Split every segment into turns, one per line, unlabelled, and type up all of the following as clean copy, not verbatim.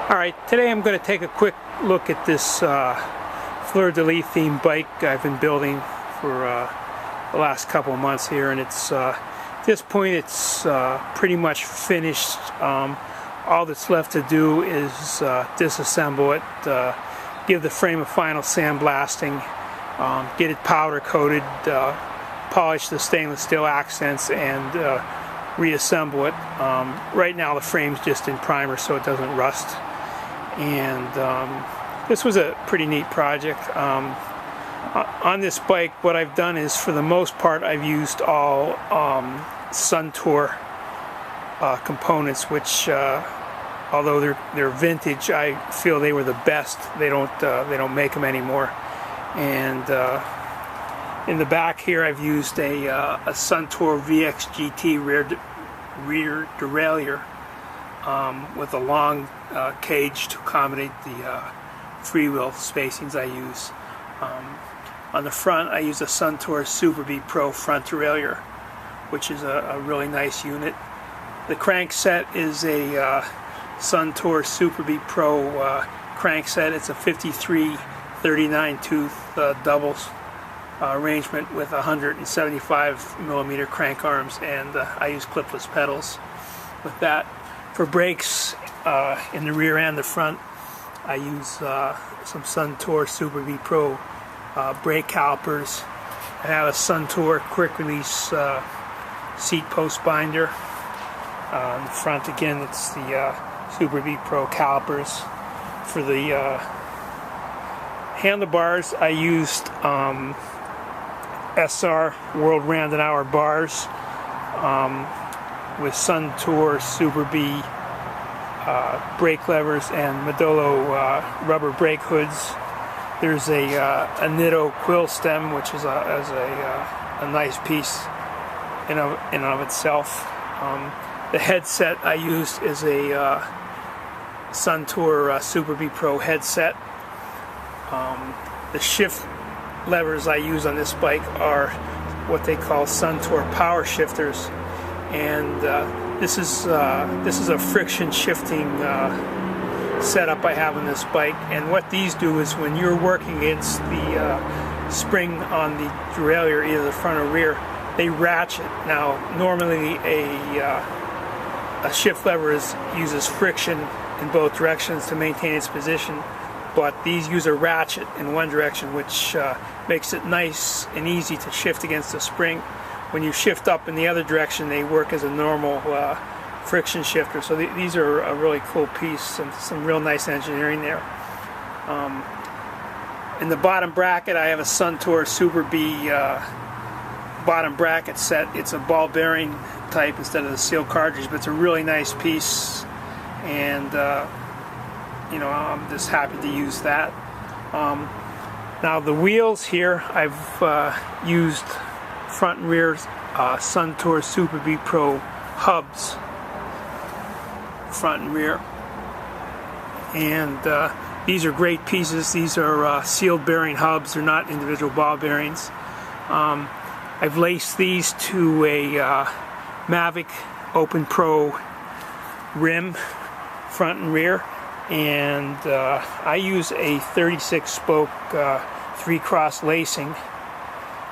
Alright, today I'm going to take a quick look at this Fleur de Lis themed bike I've been building for the last couple of months here, and it's at this point it's pretty much finished. All that's left to do is disassemble it, give the frame a final sandblasting, get it powder coated, polish the stainless steel accents, and reassemble it. Right now the frame's just in primer so it doesn't rust. And this was a pretty neat project. On this bike, what I've done is, for the most part, I've used all Suntour components, which, although they're vintage, I feel they were the best. They don't make them anymore. And in the back here, I've used a Suntour VX GT rear derailleur with a long cage to accommodate the freewheel spacings I use. On the front, I use a Suntour Super B Pro front derailleur, which is a really nice unit. The crank set is a Suntour Super B Pro crank set. It's a 53 39 tooth doubles arrangement with 175 millimeter crank arms, and I use clipless pedals with that. For brakes in the rear and the front, I use some Suntour Super B Pro brake calipers. I have a Suntour quick release seat post binder. In the front, again, it's the Super B Pro calipers. For the handlebars, I used SR World Round and Hour bars with Suntour Super B brake levers and Modolo rubber brake hoods. There's a Nitto quill stem, which is a nice piece in and of itself. The headset I used is a Suntour Super B Pro headset. The shift levers I use on this bike are what they call Suntour power shifters, and this is a friction shifting setup I have on this bike. And what these do is, when you're working against the spring on the derailleur, either the front or rear, they ratchet. Now, normally a shift lever uses friction in both directions to maintain its position, but these use a ratchet in one direction, which makes it nice and easy to shift against the spring. When you shift up in the other direction, they work as a normal friction shifter. So these are a really cool piece, and some real nice engineering there. In the bottom bracket, I have a Suntour Super B bottom bracket set. It's a ball bearing type instead of the seal cartridge, but it's a really nice piece, and you know, I'm just happy to use that. Now the wheels here, I've used front and rear Suntour Super B Pro hubs, front and rear, and these are great pieces. These are sealed bearing hubs. They're not individual ball bearings. I've laced these to a Mavic Open Pro rim, front and rear, and I use a 36 spoke 3-cross lacing,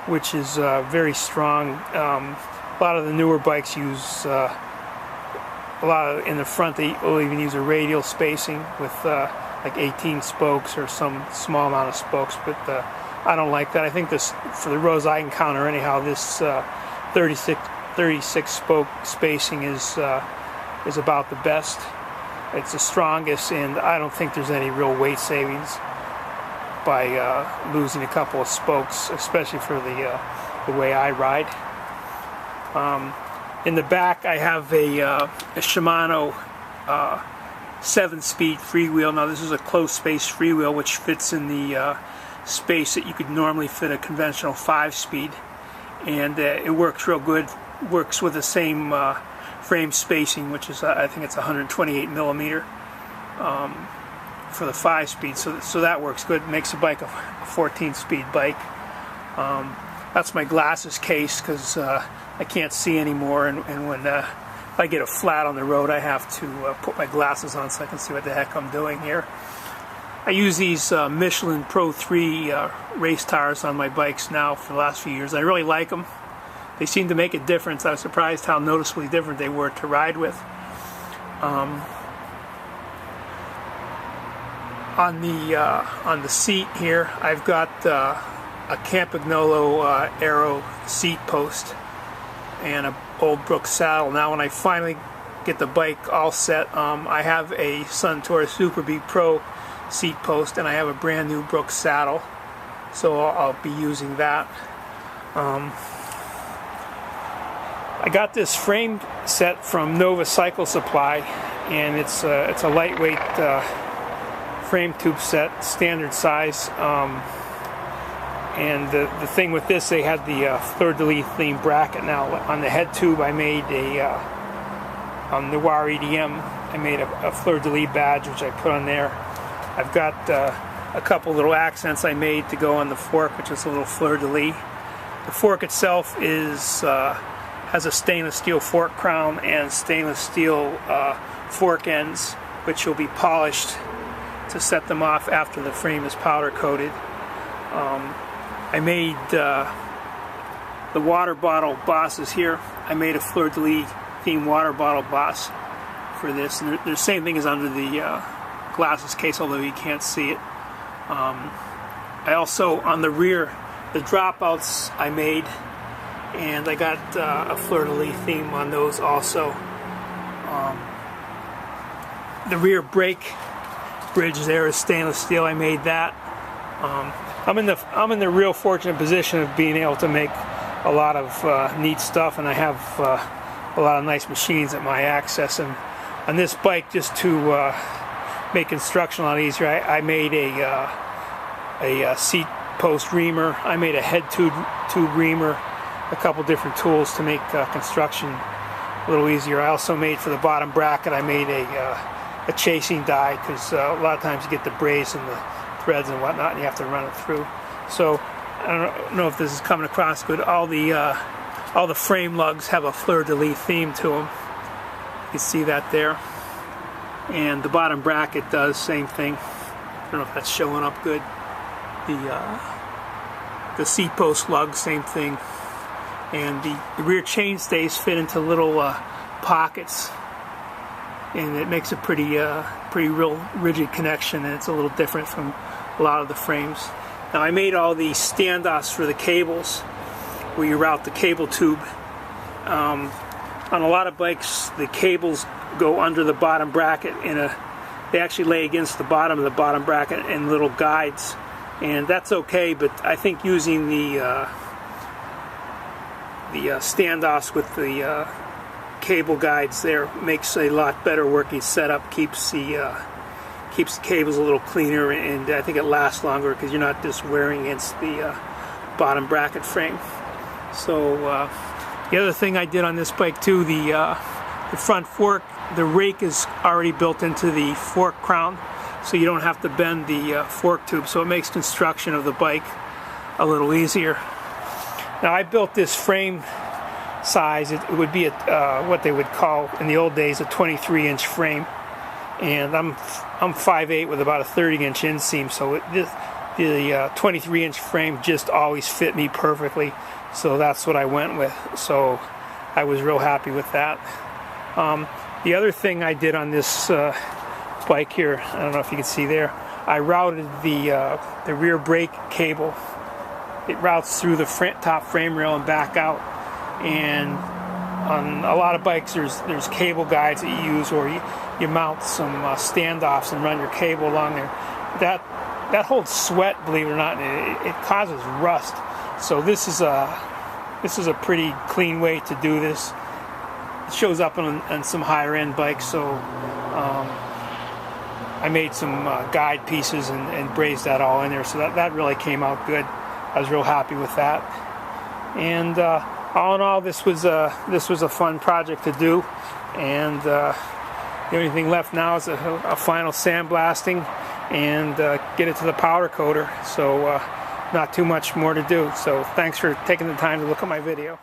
which is very strong. A lot of the newer bikes use in the front they will even use a radial spacing with like 18 spokes or some small amount of spokes, but I don't like that. I think this, for the rows I encounter anyhow, this 36 spoke spacing is about the best. It's the strongest, and I don't think there's any real weight savings by losing a couple of spokes, especially for the way I ride. In the back, I have a Shimano 7-speed freewheel. Now, this is a closed-space freewheel, which fits in the space that you could normally fit a conventional 5-speed, and it works real good. Works with the same frame spacing, which is I think it's 128 millimeter for the 5-speed. So that works good. It makes the bike a 14-speed bike. That's my glasses case, because I can't see anymore, and when if I get a flat on the road, I have to put my glasses on so I can see what the heck I'm doing here. I use these Michelin Pro 3 race tires on my bikes now for the last few years. I really like them. They seem to make a difference. I was surprised how noticeably different they were to ride with. On the seat here, I've got a Campagnolo Aero seat post and an old Brooks saddle. Now when I finally get the bike all set, I have a Suntour Super B Pro seat post and I have a brand new Brooks saddle, so I'll be using that. I got this frame set from Nova Cycle Supply, and it's a lightweight frame tube set, standard size. And the thing with this, they had the Fleur de Lis theme bracket. Now on the head tube, I made on the Noir EDM, I made a Fleur de Lis badge, which I put on there. I've got a couple little accents I made to go on the fork, which is a little Fleur de Lis. The fork itself has a stainless steel fork crown and stainless steel fork ends, which will be polished to set them off after the frame is powder coated. I made the water bottle bosses here. I made a Fleur de Lis themed water bottle boss for this. And the same thing is under the glasses case, although you can't see it. I also, on the rear, the dropouts I made, and I got a Fleur de Lis theme on those also. The rear brake bridge there is stainless steel. I made that. I'm in the real fortunate position of being able to make a lot of neat stuff, and I have a lot of nice machines at my access. And on this bike, just to make construction a lot easier, I made a seat post reamer. I made a head tube reamer, a couple different tools to make construction a little easier. I also made, for the bottom bracket, I made a chasing die, because a lot of times you get the brace and the threads and whatnot, and you have to run it through. So I don't know if this is coming across good. All the frame lugs have a Fleur de Lis theme to them. You can see that there. And the bottom bracket does same thing. I don't know if that's showing up good. The seat post lug, same thing. And the rear chainstays fit into little pockets, and it makes a pretty real rigid connection, and it's a little different from a lot of the frames. Now I made all these standoffs for the cables, where you route the cable tube. On a lot of bikes, the cables go under the bottom bracket they actually lay against the bottom of the bottom bracket in little guides, and that's okay, but I think using the standoffs with the cable guides there makes a lot better working setup, keeps the cables a little cleaner, and I think it lasts longer because you're not just wearing against the bottom bracket frame. So the other thing I did on this bike too, the front fork, the rake is already built into the fork crown, so you don't have to bend the fork tube, so it makes construction of the bike a little easier. Now I built this frame size, it would be what they would call in the old days a 23-inch frame, and I'm 5'8" with about a 30-inch inseam, so the 23-inch frame just always fit me perfectly, so that's what I went with. So I was real happy with that. The other thing I did on this bike here, I don't know if you can see there, I routed the rear brake cable. It routes through the top frame rail and back out. And on a lot of bikes, there's cable guides that you use, or you mount some standoffs and run your cable along there. That holds sweat, believe it or not, and it causes rust. So this is a pretty clean way to do this. It shows up on some higher end bikes, so I made some guide pieces and brazed that all in there, so that really came out good. I was real happy with that. And all in all, this was a fun project to do, and the only thing left now is a final sandblasting and get it to the powder coater. So not too much more to do. So thanks for taking the time to look at my video.